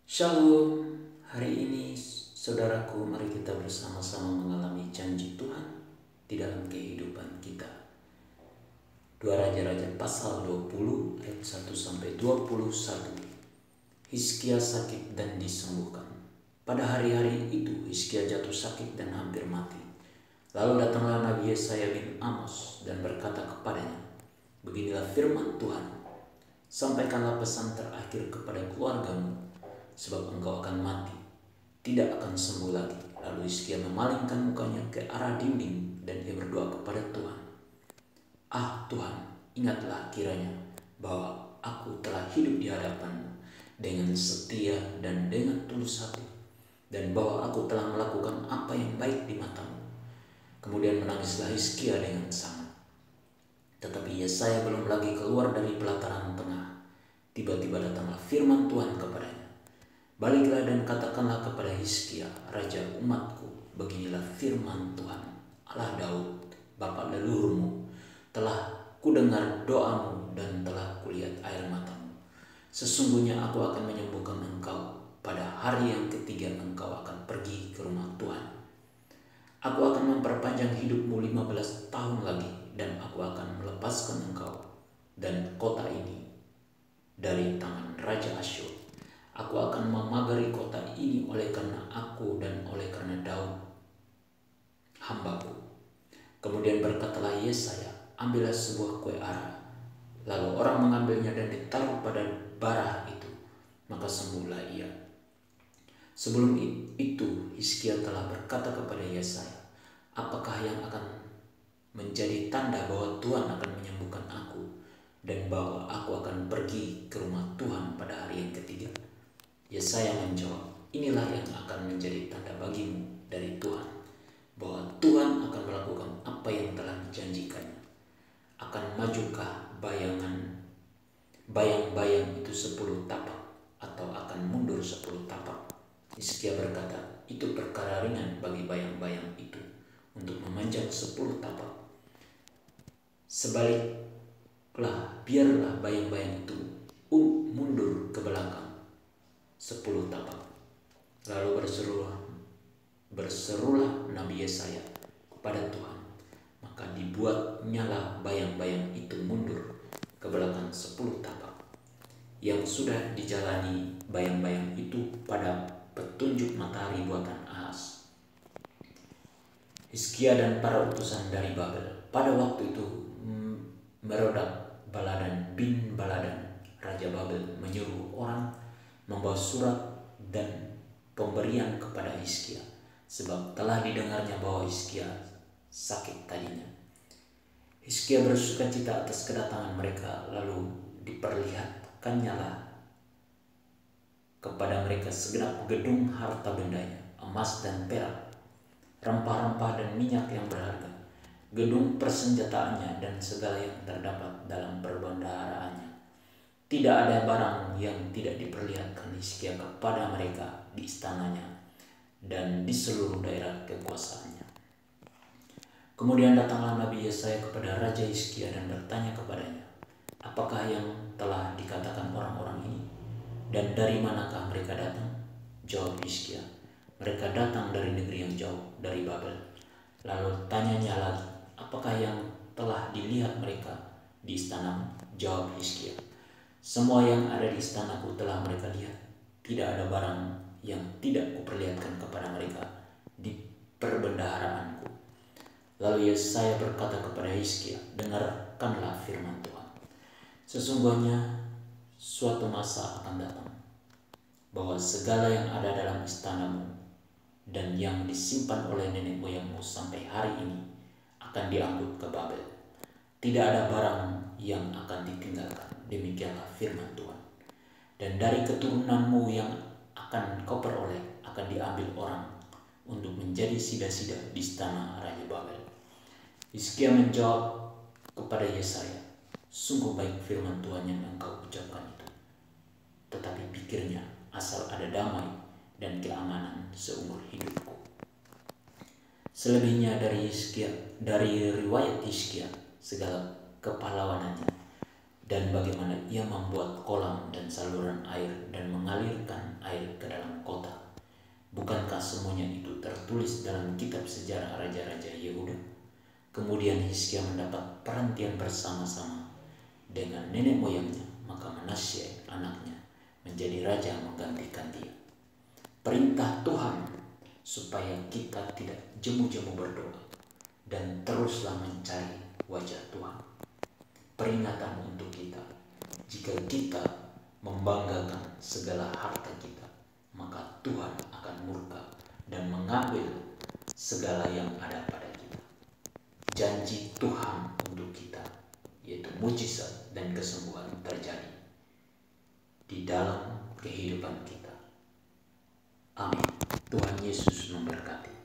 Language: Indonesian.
Shalom, hari ini saudaraku, mari kita bersama-sama mengalami janji Tuhan di dalam kehidupan kita. 2 Raja-Raja pasal 20 ayat 1-21. Hizkia sakit dan disembuhkan. Pada hari-hari itu Hizkia jatuh sakit dan hampir mati. Lalu datanglah Nabi Yesaya bin Amos dan berkata kepadanya, "Beginilah firman Tuhan, sampaikanlah pesan terakhir kepada keluargamu, sebab engkau akan mati, tidak akan sembuh lagi." Lalu Hizkia memalingkan mukanya ke arah dinding dan ia berdoa kepada Tuhan. "Ah Tuhan, ingatlah kiranya bahwa aku telah hidup di hadapan-Mu dengan setia dan dengan tulus hati, dan bahwa aku telah melakukan apa yang baik di mata-Mu." Kemudian menangislah Hizkia dengan sangat. Tetapi Yesaya belum lagi keluar dari pelataran tengah. Tiba-tiba datanglah firman Tuhan kepadanya, "Baliklah dan katakanlah kepada Hizkia, raja umatku, beginilah firman Tuhan, Allah Daud, bapa leluhurmu, telah kudengar doamu dan telah kulihat air matamu. Sesungguhnya aku akan menyembuhkan engkau. Pada hari yang ketiga engkau akan pergi ke rumah Tuhan. Aku akan memperpanjang hidupmu 15 tahun lagi, dan aku akan melepaskan engkau dan kota ini dari tangan Raja Asyur. Aku akan memagari kota ini oleh karena aku dan oleh karena Daud, hambaku." Kemudian berkatalah Yesaya, "Ambillah sebuah kue ara." Lalu orang mengambilnya dan ditaruh pada bara itu, maka sembuhlah ia. Sebelum itu Hizkia telah berkata kepada Yesaya, "Apakah yang akan menjadi tanda bahwa Tuhan akan menyembuhkan aku dan bahwa aku akan pergi ke rumah Tuhan pada hari yang ketiga?" Yesaya menjawab, "Inilah yang akan menjadi tanda bagimu dari Tuhan, bahwa Tuhan akan melakukan apa yang telah dijanjikannya. Akan majukah bayang-bayang itu 10 tapak, atau akan mundur 10 tapak?" Hizkia berkata, "Itu perkara ringan bagi bayang-bayang itu untuk memanjang 10 tapak. Sebaliklah, biarlah bayang-bayang itu mundur ke belakang 10 tapak." Lalu berserulah Nabi Yesaya kepada Tuhan, maka dibuatnyalah bayang-bayang itu mundur ke belakang 10 tapak. Yang sudah dijalani bayang-bayang itu pada petunjuk matahari buatan Ahaz, Hizkia dan para utusan dari Babel. Pada waktu itu Merodak Baladan bin Baladan, Raja Babel, menyuruh orang membawa surat dan pemberian kepada Hizkia, sebab telah didengarnya bahwa Hizkia sakit tadinya. Hizkia bersukacita atas kedatangan mereka, lalu diperlihatkannyalah kepada mereka segenap gedung harta bendanya, emas dan perak, rempah-rempah dan minyak yang berharga, gedung persenjataannya dan segala yang terdapat dalam perbendaharaannya. Tidak ada barang yang tidak diperlihatkan Hizkia kepada mereka di istananya dan di seluruh daerah kekuasaannya. Kemudian datanglah Nabi Yesaya kepada Raja Hizkia dan bertanya kepadanya, "Apakah yang telah dikatakan orang-orang ini, dan dari manakah mereka datang?" Jawab Hizkia, "Mereka datang dari negeri yang jauh, dari Babel." Lalu tanyanya lagi, "Apakah yang telah dilihat mereka di istanamu?" Jawab Hizkia, "Semua yang ada di istanaku telah mereka lihat. Tidak ada barang yang tidak kuperlihatkan kepada mereka di perbendaharaanku." Lalu Yesaya berkata kepada Hizkia, "Dengarkanlah firman Tuhan. Sesungguhnya suatu masa akan datang, bahwa segala yang ada dalam istanamu dan yang disimpan oleh nenek moyangmu sampai hari ini akan diangkut ke Babel. Tidak ada barang yang akan ditinggalkan. Demikianlah firman Tuhan. Dan dari keturunanmu yang akan kau peroleh akan diambil orang untuk menjadi sida-sida di istana Raja Babel." Hizkia menjawab kepada Yesaya, "Sungguh baik firman Tuhan yang engkau ucapkan itu. Tetapi pikirnya, asal ada damai dan keamanan seumur hidupku." Selebihnya dari riwayat Hizkia, segala kepahlawanannya dan bagaimana ia membuat kolam dan saluran air dan mengalirkan air ke dalam kota. Bukankah semuanya itu tertulis dalam kitab sejarah raja-raja Yehuda? Kemudian Hizkia mendapat perhentian bersama-sama dengan nenek moyangnya, maka Manasye anaknya menjadi raja menggantikan dia. Perintah Tuhan supaya kita tidak jemu-jemu berdoa dan teruslah mencari wajah Tuhan. Peringatan untuk kita, jika kita membanggakan segala harta kita, maka Tuhan akan murka dan mengambil segala yang ada pada kita. Janji Tuhan untuk kita, yaitu mujizat dan kesembuhan terjadi di dalam kehidupan kita. Amin. Tuhan Yesus memberkati.